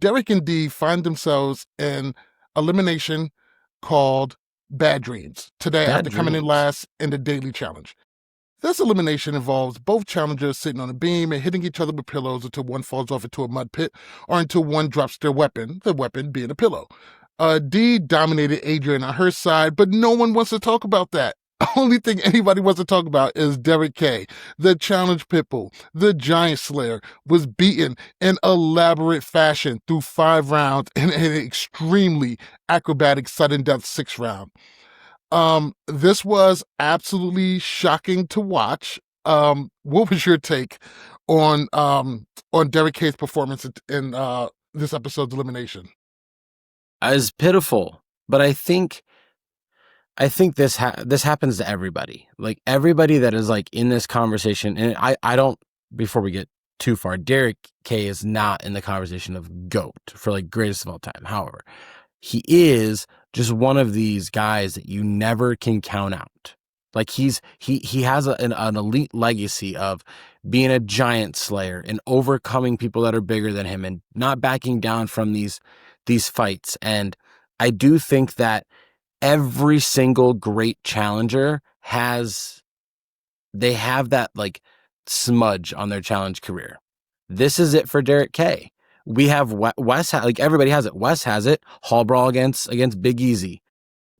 Derrick and Dee find themselves in elimination called Bad Dreams today Bad after coming in dreams. last in the daily challenge. This elimination involves both challengers sitting on a beam and hitting each other with pillows until one falls off into a mud pit or until one drops their weapon, the weapon being a pillow. Dee dominated Adrian on her side, but no one wants to talk about that. Only thing anybody wants to talk about is Derrick K, the challenge pitbull, the giant slayer, was beaten in elaborate fashion through 5 rounds in an extremely acrobatic sudden death 6th round. This was absolutely shocking to watch. What was your take on Derrick K's performance in this episode's elimination? As pitiful, but I think this happens to everybody. Like everybody that is like in this conversation, and I don't. Before we get too far, Derrick K is not in the conversation of GOAT for like greatest of all time. However, he is just one of these guys that you never can count out. Like he has an elite legacy of being a giant slayer and overcoming people that are bigger than him and not backing down from these fights. And I do think that every single great challenger have that like smudge on their challenge career. This is it for Derrick K. We have Wes, like everybody has it. Wes has it. Hall brawl against Big Easy,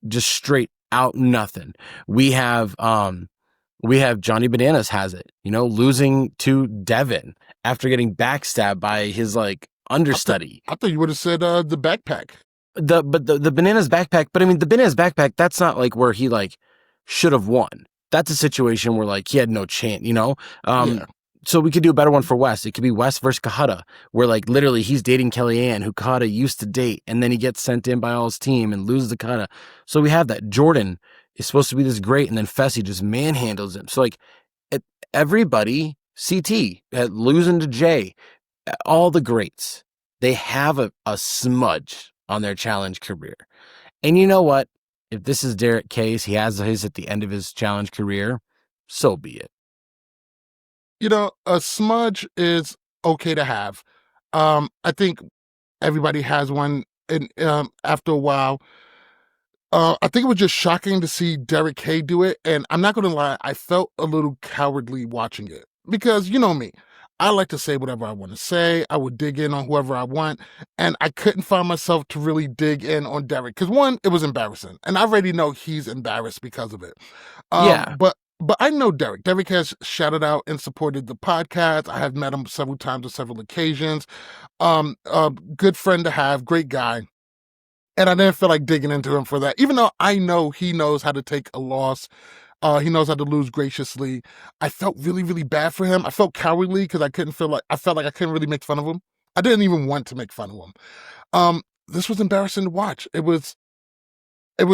just straight out nothing. We have Johnny Bananas has it. Losing to Devin after getting backstabbed by his like understudy. I thought you would have said the backpack. The Bananas backpack, but I mean the Bananas backpack. That's not like where he like should have won. That's a situation where like he had no chance. Yeah. So we could do a better one for Wes. It could be Wes versus Kahada, where like literally he's dating Kellyanne, who Kahada used to date, and then he gets sent in by all his team and loses to Kahada. So we have that. Jordan is supposed to be this great, and then Fessy just manhandles him. So like everybody, CT losing to Jay, all the greats, they have a smudge on their challenge career. And you know what? If this is Derrick K's, he has his at the end of his challenge career, so be it. A smudge is okay to have. I think everybody has one, and after a while, I think it was just shocking to see Derrick K do it. And I'm not going to lie, I felt a little cowardly watching it because you know me. I like to say whatever I want to say. I would dig in on whoever I want. And I couldn't find myself to really dig in on Derrick because one, it was embarrassing. And I already know he's embarrassed because of it. Yeah. But I know Derrick. Derrick has shouted out and supported the podcast. I have met him several times on several occasions. Good friend to have, great guy. And I didn't feel like digging into him for that, even though I know he knows how to take a loss. He knows how to lose graciously. I felt really, really bad for him. I felt cowardly because I felt like I couldn't really make fun of him. I didn't even want to make fun of him. This was embarrassing to watch. It was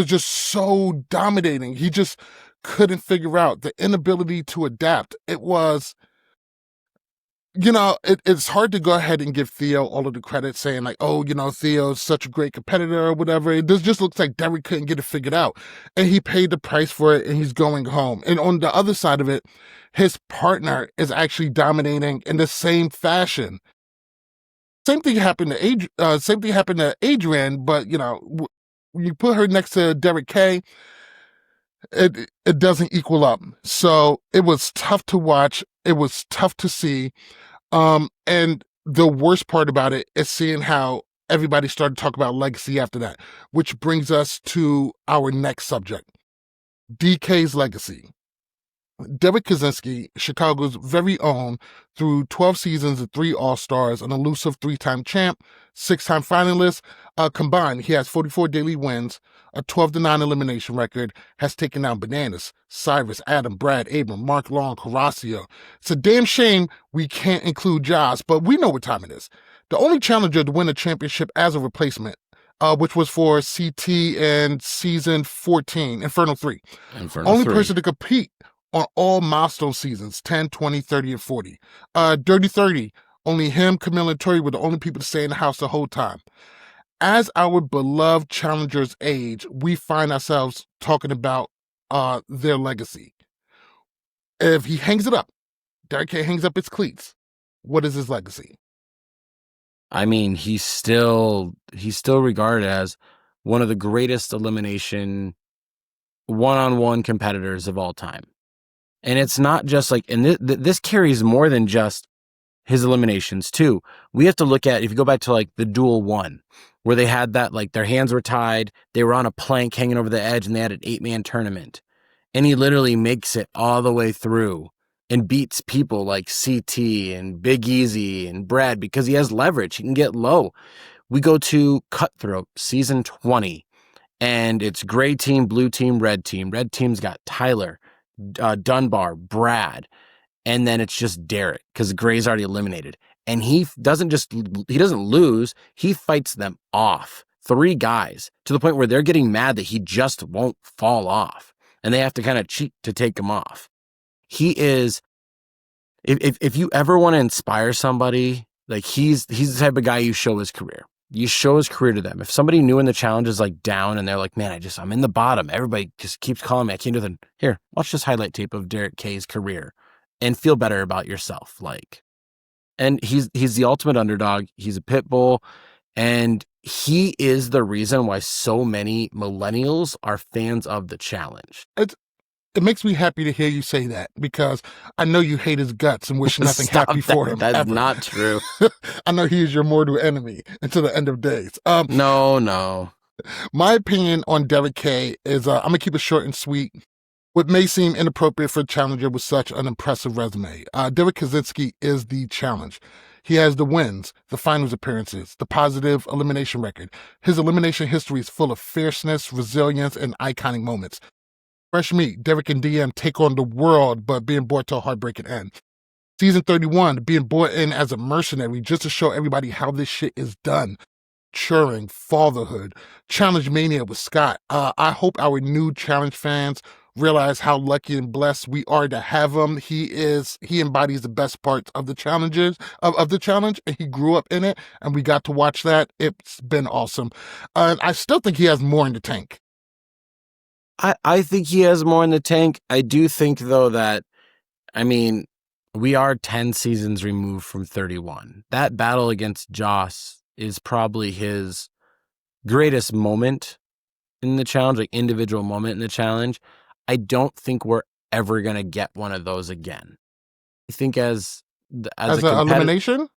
just so dominating. He just couldn't figure out the inability to adapt. It was, it's hard to go ahead and give Theo all of the credit saying like, oh, Theo's such a great competitor or whatever. It just looks like Derrick couldn't get it figured out. And he paid the price for it and he's going home. And on the other side of it, his partner is actually dominating in the same fashion. Same thing happened to Adrian, but when you put her next to Derrick K, it doesn't equal up. So it was tough to watch. It was tough to see. And the worst part about it is seeing how everybody started talking about legacy after that, which brings us to our next subject, DK's legacy. Derrick Kaczynski, Chicago's very own, through 12 seasons and 3 All-Stars, an elusive 3-time champ, 6-time finalist. Combined, he has 44 daily wins, a 12-9 elimination record, has taken down Bananas, Cyrus, Adam, Brad, Abram, Mark Long, Horacio. It's a damn shame we can't include Josh, but we know what time it is. The only challenger to win a championship as a replacement, which was for CT in season 14, Inferno 3. Only person to compete on all milestone seasons, 10, 20, 30, and 40. Dirty 30, only him, Camille, and Tori were the only people to stay in the house the whole time. As our beloved challengers age, we find ourselves talking about their legacy. If he hangs it up, Derrick K hangs up his cleats, what is his legacy? I mean, he's still regarded as one of the greatest elimination one-on-one competitors of all time. And it's not just like, and this carries more than just his eliminations too. We have to look at, if you go back to like the duel 1, where they had that, like their hands were tied, they were on a plank hanging over the edge, and they had an 8-man tournament. And he literally makes it all the way through and beats people like CT and Big Easy and Brad because he has leverage. He can get low. We go to Cutthroat, season 20, and it's gray team, blue team, red team. Red team's got Tyler, Dunbar, Brad, and then it's just Derrick because Gray's already eliminated. And he doesn't lose, he fights them off. 3 guys to the point where they're getting mad that he just won't fall off. And they have to kind of cheat to take him off. He is, if you ever want to inspire somebody, like he's the type of guy you show his career. You show his career to them. If somebody new in the challenge is like down and they're like, man, I'm in the bottom. Everybody just keeps calling me. I can't do anything. Here, watch this highlight tape of Derrick K's career and feel better about yourself. Like, and he's the ultimate underdog. He's a pit bull, and he is the reason why so many millennials are fans of the challenge. It makes me happy to hear you say that because I know you hate his guts and wish nothing happy for him. That's ever. not true. I know he is your mortal enemy until the end of days. No. My opinion on Derrick K is I'm going to keep it short and sweet. What may seem inappropriate for a challenger with such an impressive resume. Derrick Kaczynski is the challenge. He has the wins, the finals appearances, the positive elimination record. His elimination history is full of fierceness, resilience, and iconic moments. Fresh meat, Derrick and DM take on the world, but being brought to a heartbreaking end. Season 31, being brought in as a mercenary just to show everybody how this shit is done. Maturing, fatherhood, challenge mania with Scott. I hope our new challenge fans realize how lucky and blessed we are to have him. He embodies the best parts of the challenges of the challenge, and he grew up in it, and we got to watch that. It's been awesome. I still think he has more in the tank. I think he has more in the tank. I do think, though, that, I mean, we are 10 seasons removed from 31. That battle against Joss is probably his greatest moment in the challenge, like individual moment in the challenge. I don't think we're ever going to get one of those again. I think as an elimination?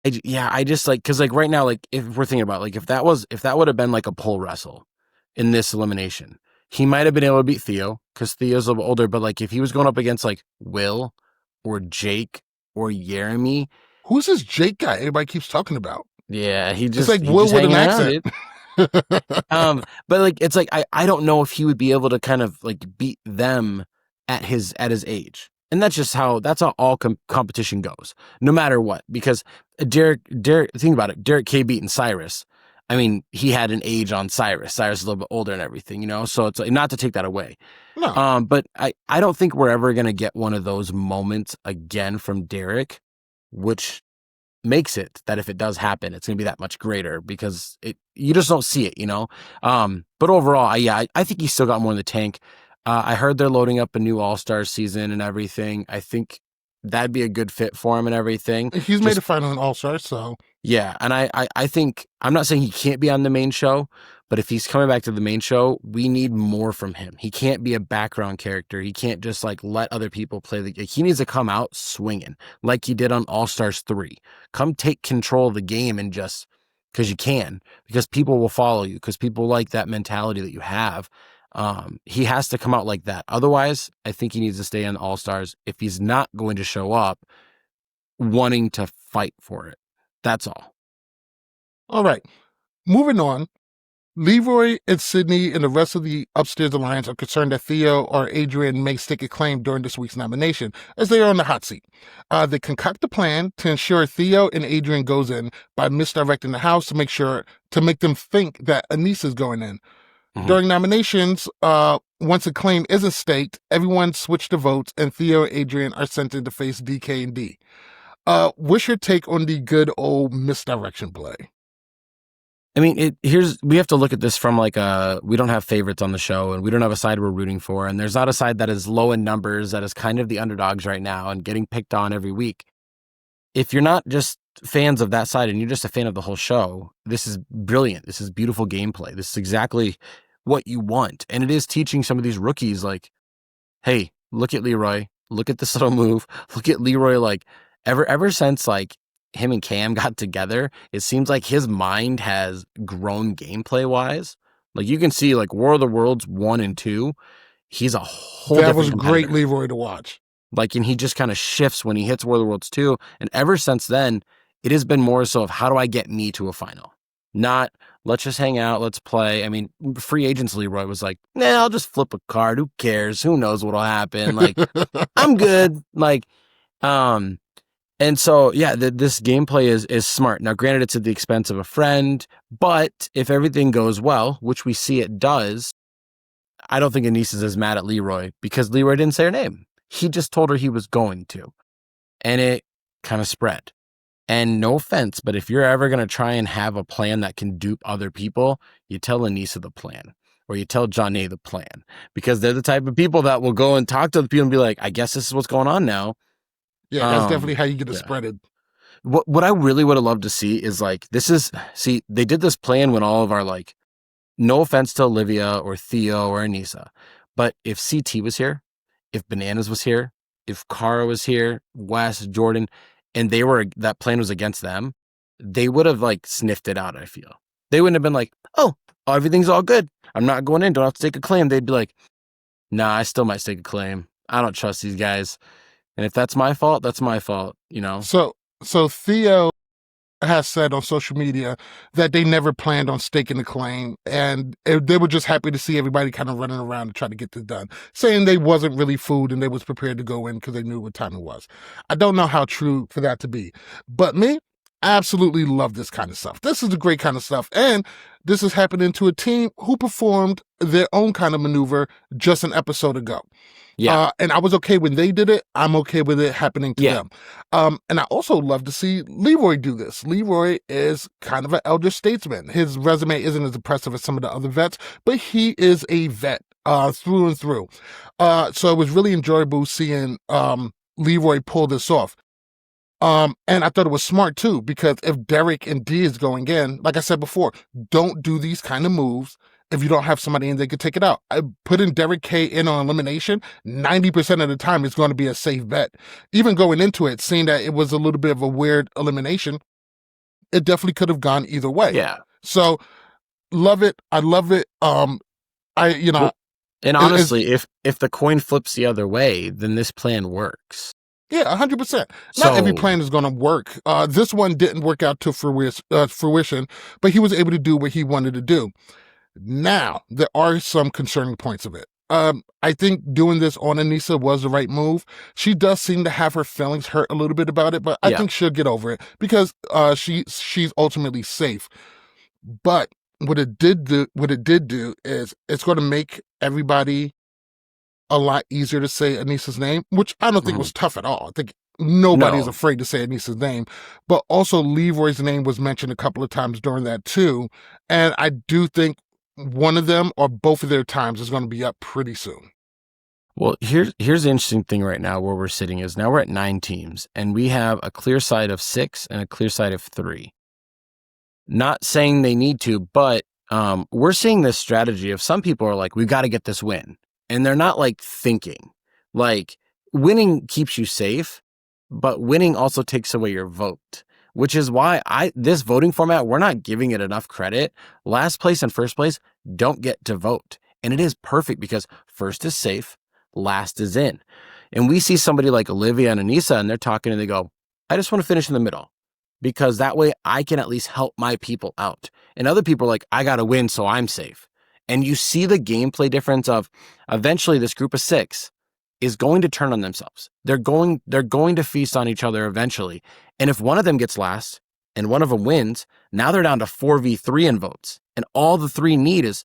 I just like, because like right now, like if we're thinking about like if that would have been like a pole wrestle in this elimination, he might have been able to beat Theo because Theo's a little older, but like if he was going up against like Will or Jake or Jeremy. Who's this Jake guy everybody keeps talking about? Yeah, it's like Will with an accent. But like it's like I don't know if he would be able to kind of like beat them at his age. And that's how all competition goes, no matter what. Because Derrick, think about it. Derrick K beating Cyrus. I mean, he had an age on Cyrus. Cyrus is a little bit older and everything, you know? So it's like, not to take that away. No. But I don't think we're ever going to get one of those moments again from Derrick, which makes it that if it does happen, it's going to be that much greater because you just don't see it, you know? But overall, I think he's still got more in the tank. I heard they're loading up a new All-Stars season and everything. I think that'd be a good fit for him and everything. He's made a final in All-Stars, so. Yeah, and I think, I'm not saying he can't be on the main show, but if he's coming back to the main show, we need more from him. He can't be a background character. He can't just like let other people play he needs to come out swinging like he did on All-Stars 3. Come take control of the game and just, because you can, because people will follow you, because people like that mentality that you have. He has to come out like that. Otherwise, I think he needs to stay on All-Stars if he's not going to show up wanting to fight for it. That's all. All right. Moving on. Leroy and Sydney and the rest of the Upstairs Alliance are concerned that Theo or Adrian may stake a claim during this week's nomination, as they are on the hot seat. They concoct a plan to ensure Theo and Adrian goes in by misdirecting the house to make them think that Anise is going in. Mm-hmm. During nominations, once a claim isn't staked, everyone switched the votes, and Theo and Adrian are sent in to face DK and D. What's your take on the good old misdirection play? I mean, we have to look at this from like we don't have favorites on the show and we don't have a side we're rooting for. And there's not a side that is low in numbers, that is kind of the underdogs right now and getting picked on every week. If you're not just fans of that side and you're just a fan of the whole show, this is brilliant. This is beautiful gameplay. This is exactly what you want. And it is teaching some of these rookies, like, hey, look at Leroy. Look at this little move. Look at Leroy. Like, ever since, like, him and Cam got together, it seems like his mind has grown gameplay-wise. Like, you can see, like, War of the Worlds 1 and 2, he's a whole That different was great competitor. Leroy to watch. Like, and he just kind of shifts when he hits War of the Worlds 2. And ever since then, it has been more so of how do I get me to a final? Not let's just hang out, let's play. I mean, free agents Leroy was like, nah, I'll just flip a card. Who cares? Who knows what'll happen? Like, I'm good. Like, and so yeah, this gameplay is smart. Now, granted, it's at the expense of a friend, but if everything goes well, which we see it does, I don't think Anise is as mad at Leroy because Leroy didn't say her name. He just told her he was going to, and it kind of spread. And no offense, but if you're ever going to try and have a plan that can dupe other people, you tell Anissa the plan or you tell Johnny the plan, because they're the type of people that will go and talk to the people and be like, I guess this is what's going on now. Yeah, that's definitely how you get it spreaded. What I really would have loved to see is like, they did this plan when all of our, like, no offense to Olivia or Theo or Anissa, but if CT was here, if Bananas was here, if Cara was here, Wes, Jordan, and that plan was against them, they would have, like, sniffed it out, I feel. They wouldn't have been like, oh, everything's all good. I'm not going in. Don't have to stake a claim. They'd be like, nah, I still might stake a claim. I don't trust these guys. And if that's my fault, that's my fault, you know? So Theo has said on social media that they never planned on staking the claim, and they were just happy to see everybody kind of running around to try to get this done, saying they wasn't really fooled and they was prepared to go in because they knew what time it was. I don't know how true for that to be, but me, absolutely love this kind of stuff. This is the great kind of stuff, and this is happening to a team who performed their own kind of maneuver just an episode ago. Yeah. And I was okay when they did it. I'm okay with it happening to them. And I also love to see Leroy do this. Leroy is kind of an elder statesman. His resume isn't as impressive as some of the other vets, but he is a vet through and through. So it was really enjoyable seeing Leroy pull this off. And I thought it was smart too, because if Derrick and D is going in, like I said before, don't do these kind of moves if you don't have somebody in they could take it out. I put in Derrick K in on elimination, 90% of the time it's going to be a safe bet. Even going into it, seeing that it was a little bit of a weird elimination, it definitely could have gone either way. Yeah. So love it. I love it. And honestly, if the coin flips the other way, then this plan works. Yeah, 100%. Not every plan is going to work. This one didn't work out to fruition, but he was able to do what he wanted to do. Now, there are some concerning points of it. I think doing this on Anissa was the right move. She does seem to have her feelings hurt a little bit about it, but I think she'll get over it because she's ultimately safe. But what it did do is it's going to make everybody a lot easier to say Anissa's name, which I don't think was tough at all. I think nobody's afraid to say Anissa's name, but also Leroy's name was mentioned a couple of times during that too. And I do think one of them or both of their times is going to be up pretty soon. Well, here's the interesting thing right now where we're sitting is now we're at 9 teams and we have a clear side of 6 and a clear side of 3. Not saying they need to, but we're seeing this strategy of some people are like, we've got to get this win. And they're not like thinking. Like, winning keeps you safe, but winning also takes away your vote, which is why this voting format, we're not giving it enough credit. Last place and first place don't get to vote. And it is perfect because first is safe, last is in. And we see somebody like Olivia and Anissa, and they're talking and they go, I just want to finish in the middle because that way I can at least help my people out. And other people are like, I got to win, so I'm safe. And you see the gameplay difference of eventually this group of 6 is going to turn on themselves. They're going to feast on each other eventually. And if one of them gets last and one of them wins, now they're down to 4v3 in votes. And all the 3 need is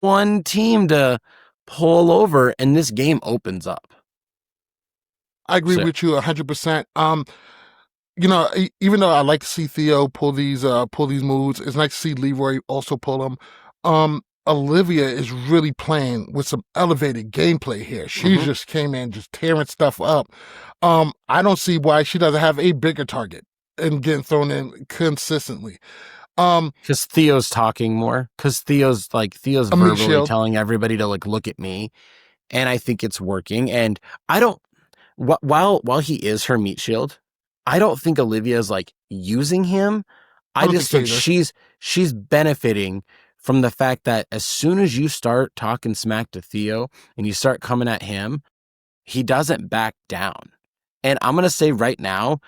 one team to pull over and this game opens up. I agree with you 100%. Even though I like to see Theo pull these moves, it's nice to see Leroy also pull them. Olivia is really playing with some elevated gameplay here. She just came in just tearing stuff up. I don't see why she doesn't have a bigger target. and getting thrown in consistently. Because Theo's talking more. Because Theo's A meat verbally shield. telling everybody to like look at me, and I think it's working. And I don't. While he is her meat shield, I don't think Olivia is like using him. I I don't think just so think either. she's benefiting from the fact that as soon as you start talking smack to Theo and you start coming at him, he doesn't back down. And I'm gonna say right now,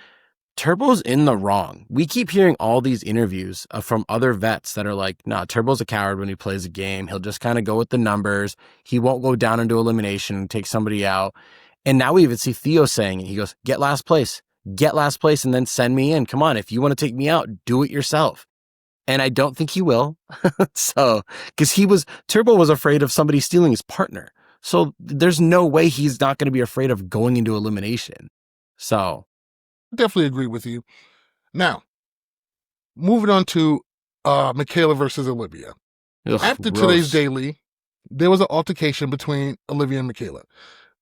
Turbo's in the wrong. We keep hearing all these interviews from other vets that are like, nah, Turbo's a coward when he plays a game. He'll just kind of go with the numbers. He won't go down into elimination and take somebody out. And now we even see Theo saying it. He goes, get last place, and then send me in. Come on, if you want to take me out, do it yourself. And I don't think he will. So, because Turbo was afraid of somebody stealing his partner. So there's no way he's not going to be afraid of going into elimination. So Definitely agree with you. Now, moving on to Michaela versus Olivia. After today's daily, there was an altercation between Olivia and Michaela.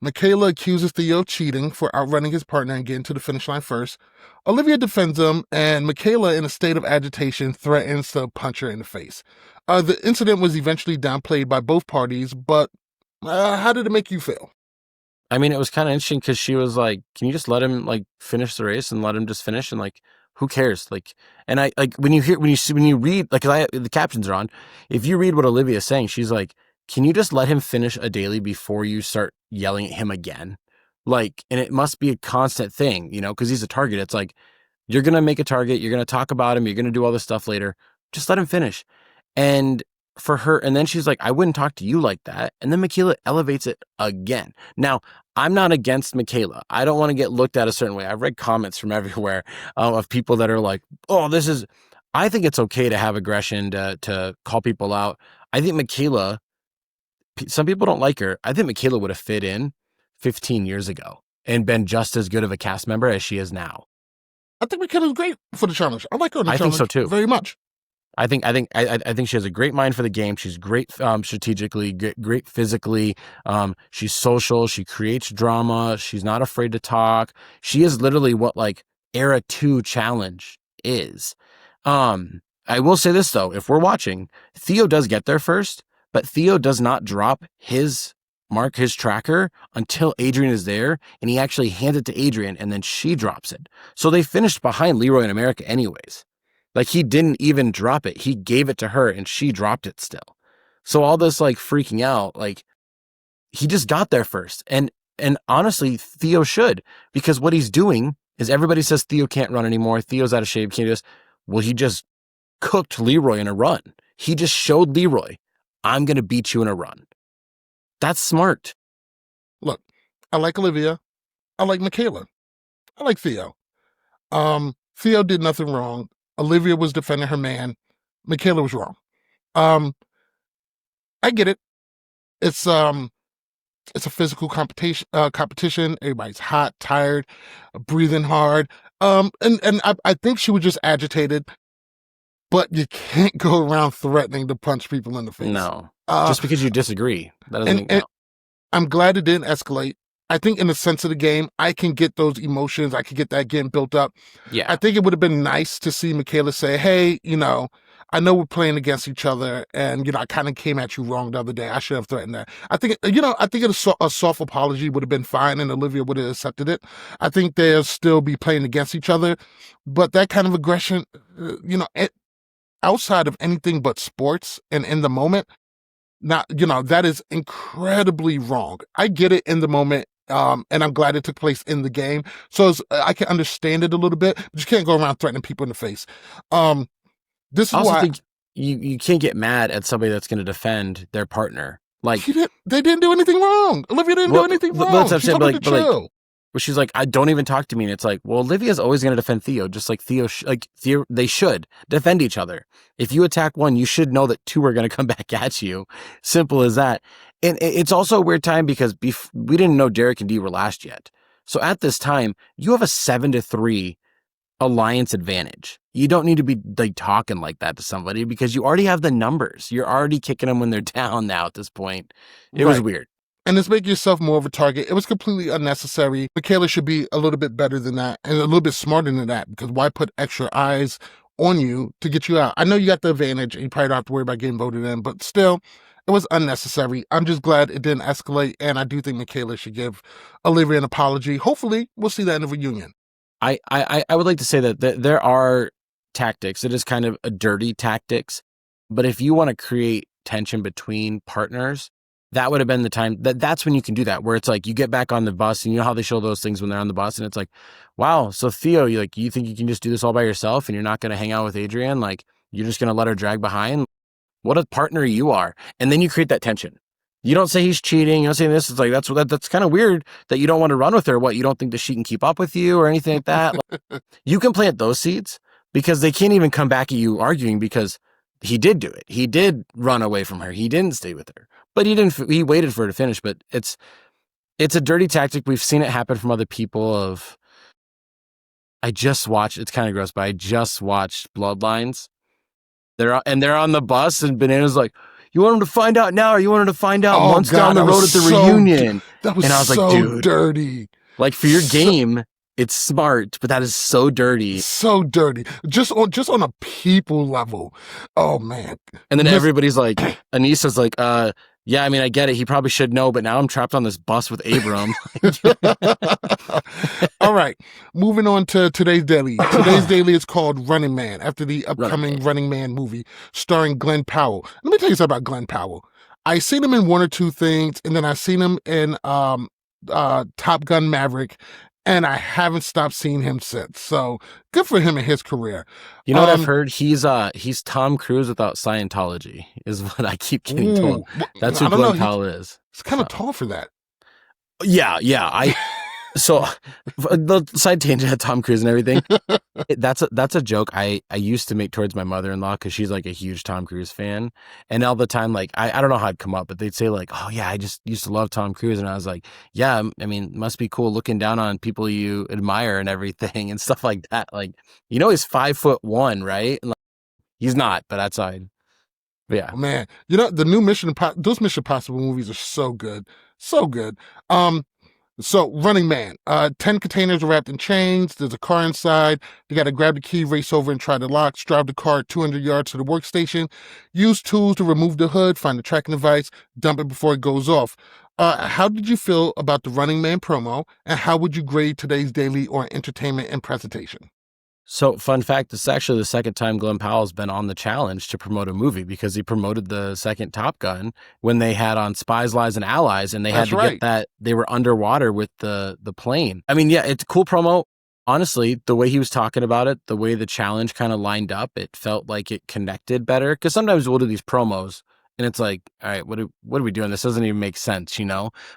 Michaela accuses Theo of cheating for outrunning his partner and getting to the finish line first. Olivia defends him, and Michaela, in a state of agitation, threatens to punch her in the face. The incident was eventually downplayed by both parties, but how did it make you feel? I mean, it was kind of interesting because she was like, "Can you just let him like finish the race and let him just finish?" And like, who cares? Like, and I like when you read like, 'cause the captions are on. If you read what Olivia is saying, she's like, "Can you just let him finish a daily before you start yelling at him again?" Like, and it must be a constant thing, you know, because he's a target. It's like you're gonna make a target, you're gonna talk about him, you're gonna do all this stuff later. Just let him finish. And for her, and then she's like, I wouldn't talk to you like that. And then Michaela elevates it again. Now, I'm not against Michaela. I don't want to get looked at a certain way. I've read comments from everywhere of people that are like, oh, I think it's okay to have aggression, to call people out. I think Michaela, some people don't like her. I think Michaela would have fit in 15 years ago and been just as good of a cast member as she is now. I think Michaela's great for the challenge. I like her on the I challenge think so too. very much. I think she has a great mind for the game. She's great strategically, great physically. She's social. She creates drama. She's not afraid to talk. She is literally what like Era 2 challenge is. I will say this though, if we're watching, Theo does get there first, but Theo does not drop his tracker until Adrian is there, and he actually hands it to Adrian, and then she drops it. So they finished behind Leroy in America anyways. Like he didn't even drop it. He gave it to her and she dropped it still. So all this like freaking out, like he just got there first. And honestly, Theo should, because what he's doing is everybody says Theo can't run anymore. Theo's out of shape. Can't do this. Well, he just cooked Leroy in a run. He just showed Leroy, I'm going to beat you in a run. That's smart. Look, I like Olivia. I like Michaela. I like Theo. Theo did nothing wrong. Olivia was defending her man. Michaela was wrong. I get it. It's a physical competition. Everybody's hot, tired, breathing hard. And I think she was just agitated. But you can't go around threatening to punch people in the face. No, just because you disagree, that doesn't and I'm glad it didn't escalate. I think in the sense of the game, I can get those emotions. I can get that getting built up. Yeah. I think it would have been nice to see Michaela say, hey, I know we're playing against each other and, I kind of came at you wrong the other day. I should have threatened that. I think a soft apology would have been fine and Olivia would have accepted it. I think they'll still be playing against each other. But that kind of aggression, outside of anything but sports and in the moment, that is incredibly wrong. I get it in the moment. And I'm glad it took place in the game. So I can understand it a little bit, but you can't go around threatening people in the face. This is also why think you can't get mad at somebody that's going to defend their partner. Like they didn't do anything wrong. Olivia didn't do anything wrong. She's told her to chill. Where she's like, I don't even talk to me. And it's like, well, Olivia's always going to defend Theo, just like Theo, they should defend each other. If you attack one, you should know that two are going to come back at you. Simple as that. And it's also a weird time because we didn't know Derrick and Dee were last yet. So at this time, you have a 7-3 alliance advantage. You don't need to be like talking like that to somebody because you already have the numbers. You're already kicking them when they're down now at this point. It was weird. and it's making yourself more of a target. It was completely unnecessary. Michaela should be a little bit better than that and a little bit smarter than that, because why put extra eyes on you to get you out? I know you got the advantage and you probably don't have to worry about getting voted in, but still, it was unnecessary. I'm just glad it didn't escalate, and I do think Michaela should give Olivia an apology. Hopefully, we'll see that in the reunion. I would like to say that there are tactics. It is kind of a dirty tactics, but if you want to create tension between partners, that would have been the time that's when you can do that, where it's like you get back on the bus, and you know how they show those things when they're on the bus, and it's like, wow, so Theo, you think you can just do this all by yourself and you're not going to hang out with Adrienne? Like, you're just going to let her drag behind? What a partner you are. And then you create that tension. You don't say he's cheating. You don't say this. It's like, that's kind of weird that you don't want to run with her. What, you don't think that she can keep up with you or anything like that? Like, you can plant those seeds, because they can't even come back at you arguing, because he did do it. He did run away from her. He didn't stay with her, but he waited for her to finish. But it's a dirty tactic. We've seen it happen from other people. It's kind of gross, but I just watched Bloodlines. They're on the bus, and Banana's like, you want him to find out now, or you want him to find out months down the road at the reunion? That was, and I was so like, dude, dirty. Like, for your game, it's smart, but that is so dirty. So dirty. Just on a people level. Oh, man. And then everybody's like, Anissa's like, yeah, I mean, I get it. He probably should know, but now I'm trapped on this bus with Abram. All right. Moving on to today's daily. Today's daily is called Running Man, after the upcoming Running Man movie starring Glenn Powell. Let me tell you something about Glenn Powell. I seen him in one or two things, and then I seen him in Top Gun Maverick, and I haven't stopped seeing him since. So good for him in his career. You know what I've heard? He's Tom Cruise without Scientology, is what I keep getting told. That's who Glenn Powell is. He's kind of tall for that. Yeah. So the side tangent had Tom Cruise and everything. That's a joke I used to make towards my mother-in-law, because she's like a huge Tom Cruise fan, and all the time, like, I don't know how it'd come up, but they'd say like, oh yeah, I just used to love Tom Cruise, and I was like, yeah, I mean, it must be cool looking down on people you admire and everything and stuff like that. Like, he's 5'1", right? Like, he's not, but outside. But yeah. Oh, man, the new those Mission Impossible movies are so good, so good. So, Running Man, 10 containers are wrapped in chains. There's a car inside. You got to grab the key, race over and try the locks, drive the car 200 yards to the workstation, use tools to remove the hood, find the tracking device, dump it before it goes off. How did you feel about the Running Man promo, and how would you grade today's daily on entertainment and presentation? So, fun fact, this is actually the second time Glenn Powell's been on the challenge to promote a movie, because he promoted the second Top Gun when they had on Spies, Lies, and Allies, and they had to get that. They were underwater with the plane. I mean, yeah, it's a cool promo. Honestly, the way he was talking about it, the way the challenge kind of lined up, it felt like it connected better. Because sometimes we'll do these promos, and it's like, all right, what are we doing? This doesn't even make sense,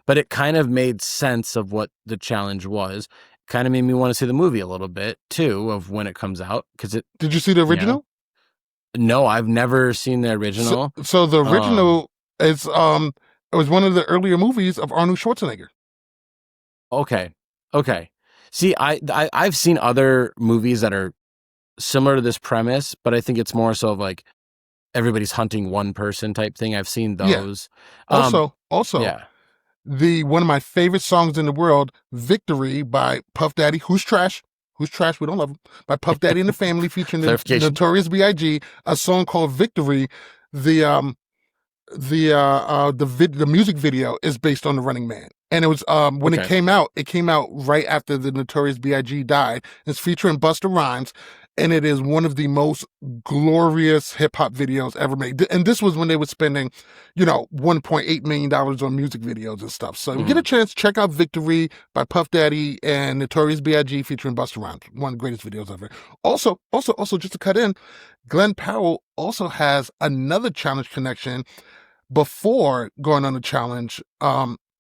But it kind of made sense of what the challenge was. Kind of made me want to see the movie a little bit too, of when it comes out. Did you see the original? No, I've never seen the original. So the original is it was one of the earlier movies of Arnold Schwarzenegger. Okay. See, I've seen other movies that are similar to this premise, but I think it's more so of like everybody's hunting one person type thing. I've seen those. Yeah. Also, yeah. One of my favorite songs in the world, Victory by Puff Daddy, who's trash, we don't love him, by Puff Daddy and the Family, featuring the Notorious B.I.G., a song called Victory. The music video is based on The Running Man. And it was when it came out right after the Notorious B.I.G. died. It's featuring Busta Rhymes, and it is one of the most glorious hip hop videos ever made. And this was when they were spending, $1.8 million on music videos and stuff. So if you get a chance, check out Victory by Puff Daddy and Notorious B.I.G. featuring Busta Rhymes. One of the greatest videos ever. Also, just to cut in, Glenn Powell also has another challenge connection. Before going on the challenge,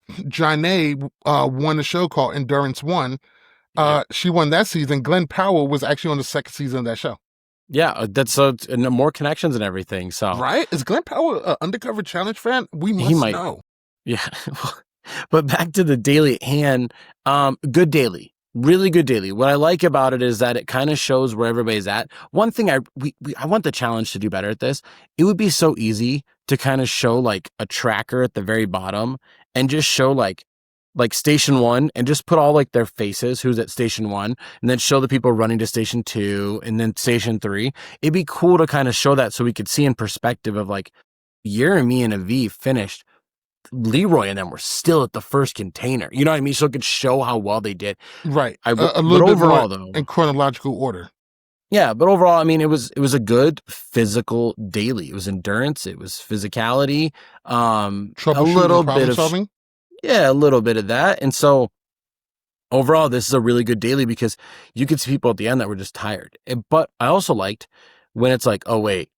Janae won a show called Endurance One. She won that season. Glenn Powell was actually on the second season of that show. Yeah, that's more connections and everything. So right? Is Glenn Powell an undercover challenge fan? He might know. Yeah, but back to the daily at hand. Good daily, really good daily. What I like about it is that it kind of shows where everybody's at. One thing I want the challenge to do better at this. It would be so easy to kind of show like a tracker at the very bottom and just show like station 1 and just put all like their faces, who's at station 1, and then show the people running to station 2 and then station 3. It'd be cool to kind of show that so we could see in perspective of like Jeremy and Aviv finished. Leroy and them were still at the first container. You know what I mean? So it could show how well they did. Right. A But little bit overall, more though, in chronological order. yeah. But overall, I mean, it was a good physical daily. It was endurance. It was physicality. A Troubleshooting little and problem bit of solving. yeah, a little bit of that. And so overall, this is a really good daily because you could see people at the end that were just tired. But I also liked when it's like, oh wait,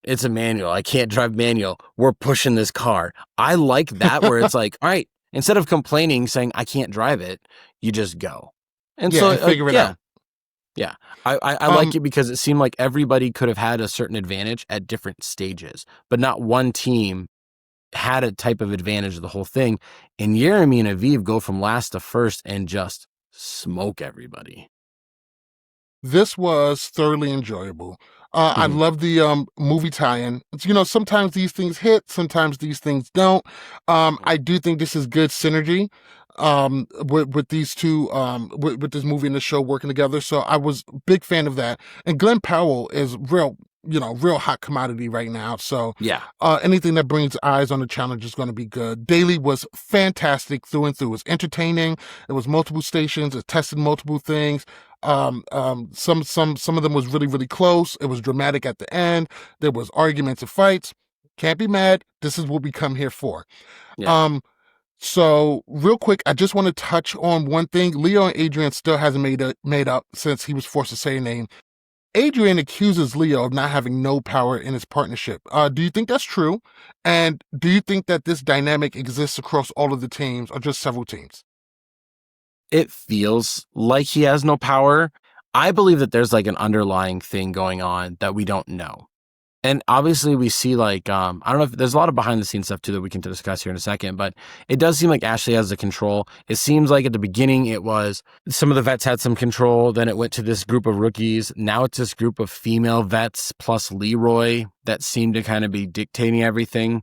it's a manual. I can't drive manual. We're pushing this car. I like that where it's like, all right, instead of complaining, saying I can't drive it, you just go. And Yeah, so, and figure it yeah, out. yeah. I like it because it seemed like everybody could have had a certain advantage at different stages, but not one team had a type of advantage of the whole thing. And Jeremy and Aviv go from last to first and just smoke everybody. This was thoroughly enjoyable. I Mhm. love the movie tie-in. You know, sometimes these things hit, sometimes these things don't. I do think this is good synergy with these two with this movie and the show working together. So I was a big fan of that. And Glenn Powell is real hot commodity right now. So Yeah. anything that brings eyes on the challenge is going to be good. Daily was fantastic through and through. It was entertaining. It was multiple stations. It tested multiple things. Some of them was really close. It was dramatic at the end. There was arguments and fights. Can't be mad. This is what we come here for. Yeah. Um, so real quick, I just want to touch on one thing. Leo and Adrian still hasn't made up since he was forced to say a name. Adrian accuses Leo of not having no power in his partnership. Do you think that's true? And do you think that this dynamic exists across all of the teams or just several teams? It feels like he has no power. I believe that there's like an underlying thing going on that we don't know. And obviously we see like, I don't know if there's a lot of behind the scenes stuff too that we can discuss here in a second, but it does seem like Ashley has the control. It seems like at the beginning it was some of the vets had some control. Then it went to this group of rookies. Now it's this group of female vets plus Leroy that seem to kind of be dictating everything.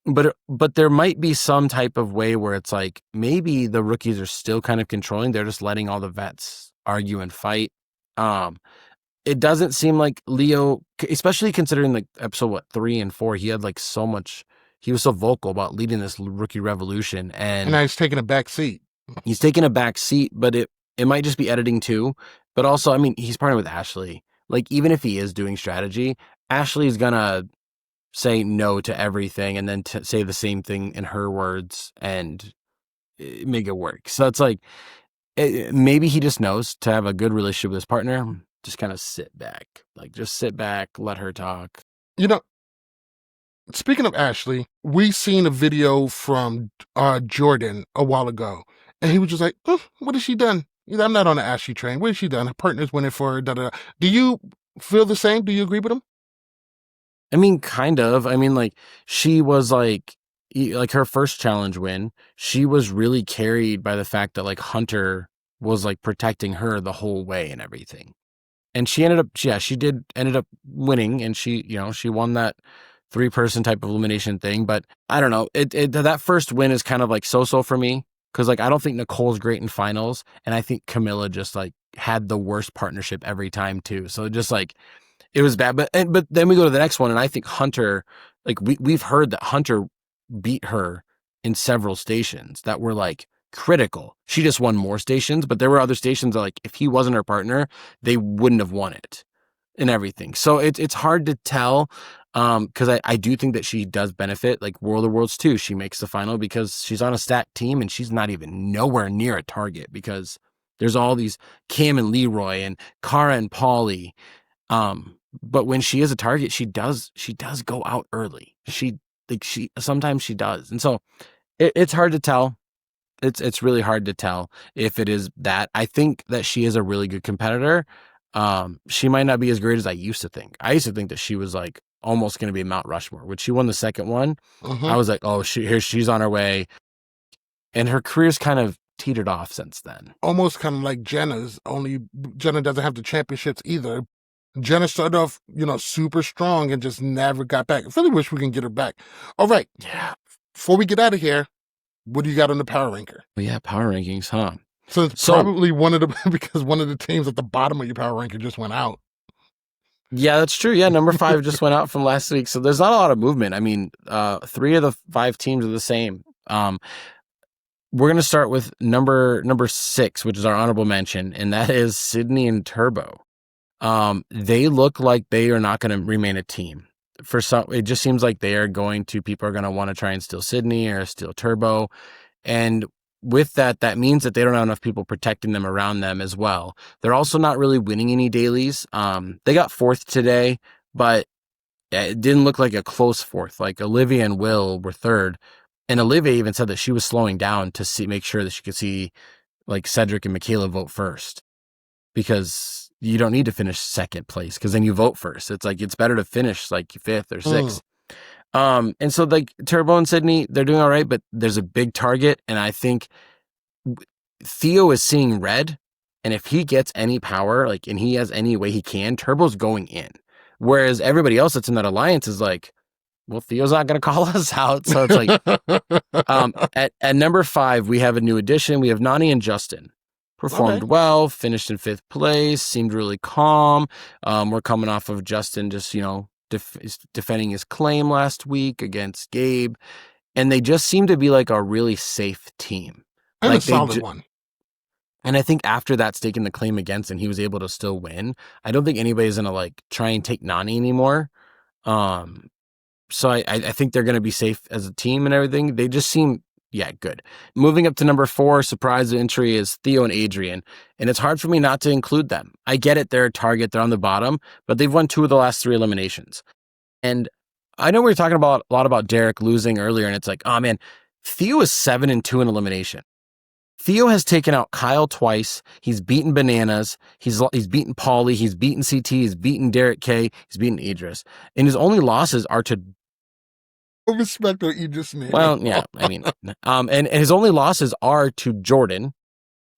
But there might be some type of way where it's like maybe the rookies are still kind of controlling. They're just letting all the vets argue and fight. Um, it doesn't seem like Leo, especially considering like episode 3 and 4, he had like so much. He was so vocal about leading this rookie revolution, And and now he's taking a back seat. he's taking a back seat. But it might just be editing too. But also, I mean, he's partnered with Ashley. Like even if he is doing strategy, Ashley's gonna say no to everything and then say the same thing in her words and make it work. So it's like maybe he just knows to have a good relationship with his partner. Just kind of sit back, like just sit back, let her talk. You know, speaking of Ashley, we seen a video from Jordan a while ago, and he was just like, "What has she done? I'm not on the Ashley train. What has she done? Her partner's winning for her." Da, da, da." Do you feel the same? Do you agree with him? I mean, kind of. I mean, like she was like her first challenge win. She was really carried by the fact that like Hunter was like protecting her the whole way and everything. And she ended up, yeah, she did ended up winning, and she won that 3-person type of elimination thing. But I don't know, that first win is kind of like so for me because like I don't think Nicole's great in finals, and I think Camilla just like had the worst partnership every time too. So just like it was bad. But then we go to the next one, and I think Hunter, like we've heard that Hunter beat her in several stations that were like critical. She just won more stations, but there were other stations that like if he wasn't her partner, they wouldn't have won it and everything. So it's hard to tell because I do think that she does benefit. Like World of Worlds 2, she makes the final because she's on a stacked team and she's not even nowhere near a target because there's all these Cam and Leroy and Kara and Pauly. But when she is a target, she does go out early. She sometimes she does. And so it's hard to tell. It's really hard to tell if it is that. I think that she is a really good competitor. She might not be as great as I used to think. I used to think that she was like almost going to be Mount Rushmore. When she won the second one, I was like, oh, she's on her way. And her career's kind of teetered off since then. Almost kind of like Jenna's, only Jenna doesn't have the championships either. Jenna started off, super strong and just never got back. I really wish we can get her back. All right. Yeah. Before we get out of here, What do you got on the power ranker? Well, yeah, power rankings, huh? So it's probably one of the because one of the teams at the bottom of your power ranker just went out. Yeah, that's true. Yeah, number 5 just went out from last week, so there's not a lot of movement. I mean, 3 of the 5 teams are the same. We're gonna start with number 6, which is our honorable mention, and that is Sydney and Turbo. They look like they are not going to remain a team. For some, it just seems like people are going to want to try and steal Sydney or steal Turbo, and with that, that means that they don't have enough people protecting them around them as well. They're also not really winning any dailies. They got 4th today, but it didn't look like a close 4th. Like Olivia and Will were 3rd, and Olivia even said that she was slowing down to make sure that she could see like Cedric and Michaela vote first, because you don't need to finish 2nd place because then you vote first. It's like it's better to finish like 5th or 6th. And so like Turbo and Sydney, they're doing all right, but there's a big target, and I think Theo is seeing red, and if he gets any power, like, and he has any way he can, Turbo's going in. Whereas everybody else that's in that alliance is like, well, Theo's not going to call us out. So it's like, at number 5, we have a new addition. We have Nani and Justin. Performed well, finished in 5th place, seemed really calm. We're coming off of Justin just, defending his claim last week against Gabe. And they just seem to be like a really safe team. And like a solid one. And I think after that's taken the claim against and he was able to still win, I don't think anybody's going to like try and take Nani anymore. So I think they're going to be safe as a team and everything. They just seem, good. Moving up to number 4, surprise entry is Theo and Adrian. And it's hard for me not to include them. I get it, they're a target, they're on the bottom, but they've won 2 of the last 3 eliminations. And I know we were talking about a lot about Derrick losing earlier, and it's like, oh man, Theo is 7-2 in elimination. Theo has taken out Kyle twice. He's beaten Bananas. He's beaten Pauly. He's beaten CT. He's beaten Derrick K. He's beaten Idris. And his only losses are to respect what you just named. Well, yeah, I mean, and his only losses are to Jordan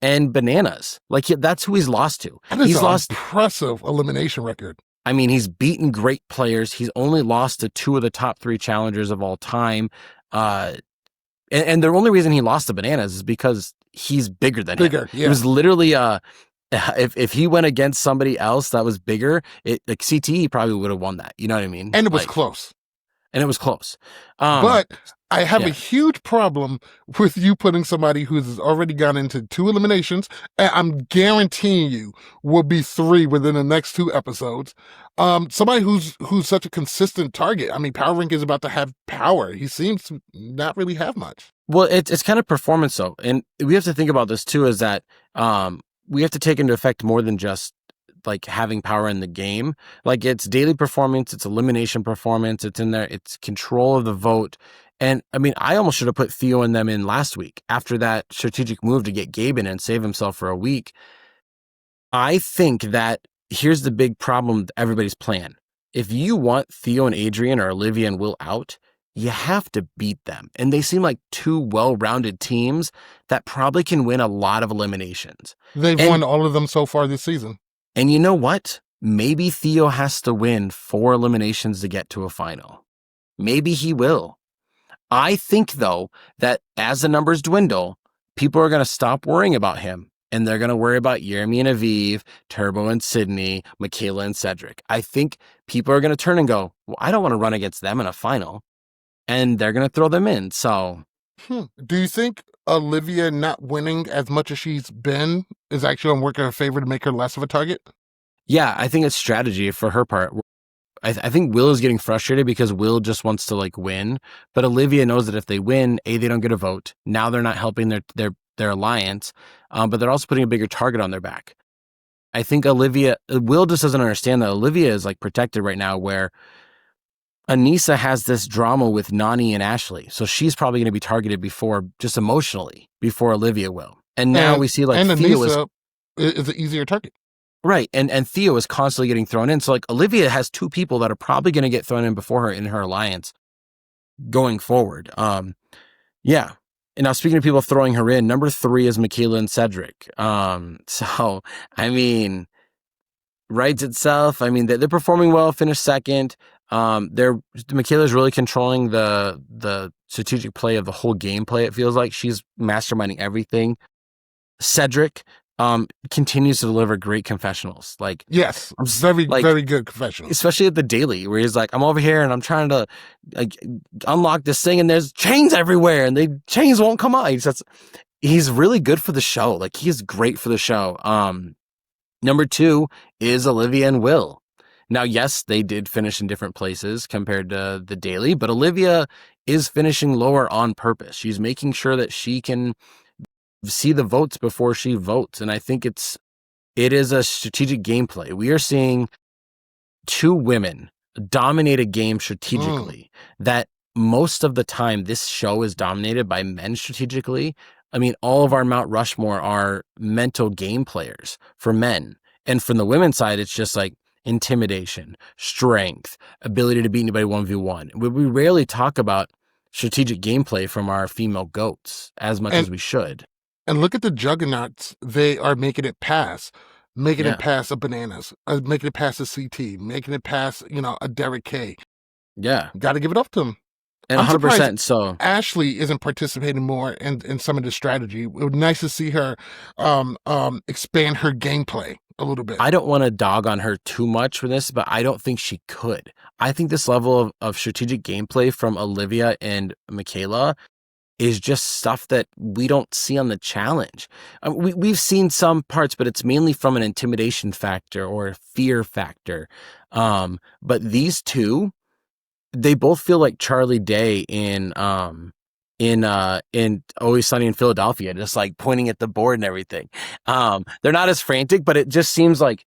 and Bananas. Like that's who he's lost to. He's lost impressive elimination record. I mean, he's beaten great players. He's only lost to 2 of the top 3 challengers of all time. And the only reason he lost to Bananas is because he's bigger than him. Yeah. It was literally if he went against somebody else that was bigger, like CT, he probably would have won that. You know what I mean? And it was close. And it was close. But I have a huge problem with you putting somebody who's already gone into 2 eliminations, and I'm guaranteeing you will be 3 within the next 2 episodes. Somebody who's such a consistent target. I mean, Power Rank is about to have power. He seems to not really have much. Well, it's kind of performance though. And we have to think about this too, is that we have to take into effect more than just like having power in the game. Like it's daily performance, it's elimination performance, it's in there, it's control of the vote. And I mean, I almost should have put Theo and them in last week after that strategic move to get Gabe in and save himself for a week. I think that here's the big problem with everybody's plan. If you want Theo and Adrian or Olivia and Will out, you have to beat them. And they seem like 2 well-rounded teams that probably can win a lot of eliminations. They've won all of them so far this season. And you know what? Maybe Theo has to win 4 eliminations to get to a final. Maybe he will. I think, though, that as the numbers dwindle, people are going to stop worrying about him. And they're going to worry about Jeremy and Aviv, Turbo and Sydney, Michaela and Cedric. I think people are going to turn and go, well, I don't want to run against them in a final. And they're going to throw them in. So, do you think Olivia not winning as much as she's been is actually going to work in her favor to make her less of a target? Yeah, I think it's strategy for her part. I think Will is getting frustrated because Will just wants to like win, but Olivia knows that if they win, they don't get a vote. Now they're not helping their alliance, but they're also putting a bigger target on their back. I think Will just doesn't understand that Olivia is like protected right now, where Anissa has this drama with Nani and Ashley. So she's probably going to be targeted just emotionally before Olivia will. And now we see like Anissa is an easier target. Right. And Theo is constantly getting thrown in. So like Olivia has 2 people that are probably going to get thrown in before her in her alliance going forward. Yeah. And now speaking of people throwing her in, number 3 is Michaela and Cedric. So, I mean, writes itself. I mean, they're performing well, finished 2nd. Michaela's really controlling the strategic play of the whole gameplay. It feels like she's masterminding everything. Cedric continues to deliver great confessionals. Like, Yes, very like, very good confessional. especially at the daily, where he's like, I'm over here and I'm trying to like unlock this thing, and there's chains everywhere, and the chains won't come out. He's really good for the show. Like, he's great for the show. Number 2 is Olivia and Will. Now, yes, they did finish in different places compared to the daily, but Olivia is finishing lower on purpose. She's making sure that she can see the votes before she votes. And I think it is a strategic gameplay. We are seeing 2 women dominate a game strategically that most of the time this show is dominated by men strategically. I mean, all of our Mount Rushmore are mental game players for men. And from the women's side, it's just like intimidation, strength, ability to beat anybody 1v1. We rarely talk about strategic gameplay from our female goats as much as we should. And look at the juggernauts. They are making it past a Bananas, making it past a CT, making it past, a Derrick K. Yeah. Got to give it up to him. And 100% so. Ashley isn't participating more in some of the strategy. It was nice to see her expand her gameplay a little bit. I don't want to dog on her too much for this, but I don't think she could. I think this level of strategic gameplay from Olivia and Michaela is just stuff that we don't see on the challenge. We've seen some parts, but it's mainly from an intimidation factor or fear factor. But these 2, they both feel like Charlie Day in Always Sunny in Philadelphia, just like pointing at the board and everything. They're not as frantic, but it just seems like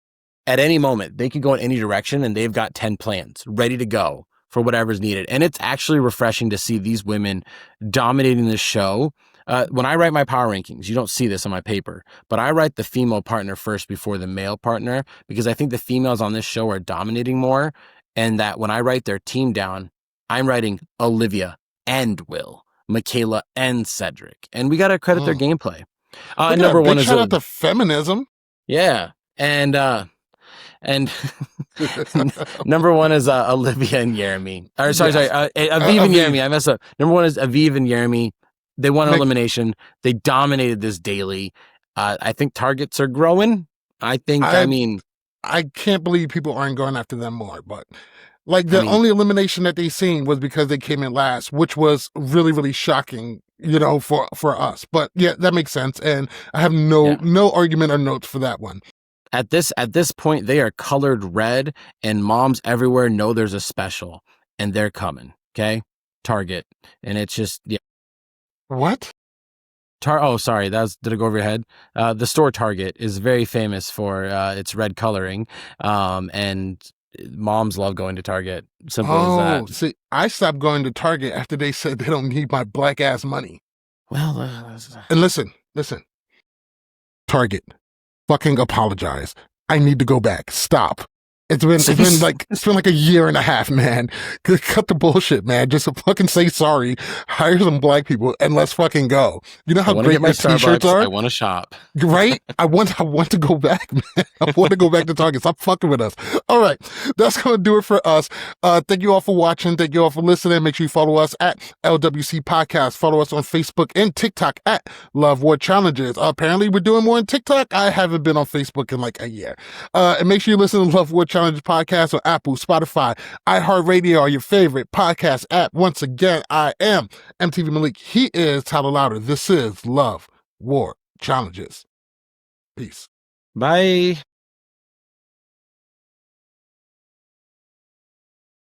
at any moment they could go in any direction, and they've got 10 plans ready to go for whatever's needed. And it's actually refreshing to see these women dominating this show. When I write my power rankings, you don't see this on my paper, but I write the female partner first before the male partner, because I think the females on this show are dominating more. And that when I write their team down, I'm writing Olivia and Will, Michaela and Cedric. And we got to credit their gameplay. Number 1 is shout out to feminism. Yeah. And number 1 is Olivia and Jeremy. Or sorry, Aviv and Jeremy. I messed up. Number 1 is Aviv and Jeremy. They won elimination. They dominated this daily. I think targets are growing. I can't believe people aren't going after them more. But the only elimination that they seen was because they came in last, which was really, really shocking, for us. But yeah, that makes sense. And I have no argument or notes for that one. At this point, they are colored red, and moms everywhere know there's a special, and they're coming. Okay, Target, and it's just What? Oh, sorry, did it go over your head? The store Target is very famous for its red coloring, and moms love going to Target. Simple as that. See, I stopped going to Target after they said they don't need my black ass money. Well, and listen, Target. Fucking apologize. I need to go back. Stop. It's been like a year and a half, man. Cut the bullshit, man. Just fucking say sorry. Hire some black people and let's fucking go. You know how great my t-shirts are? I want to shop. Right? I want to go back, man. I want to go back to Target. Stop fucking with us. All right. That's going to do it for us. Thank you all for watching. Thank you all for listening. Make sure you follow us at LWC Podcast. Follow us on Facebook and TikTok at Love War Challenges. Apparently we're doing more on TikTok. I haven't been on Facebook in like a year. And make sure you listen to Love War Challenges podcast on Apple, Spotify, iHeartRadio, or your favorite podcast app. Once again, I am MTV Malik. He is Tyler Louder. This is Love War Challenges. Peace. Bye.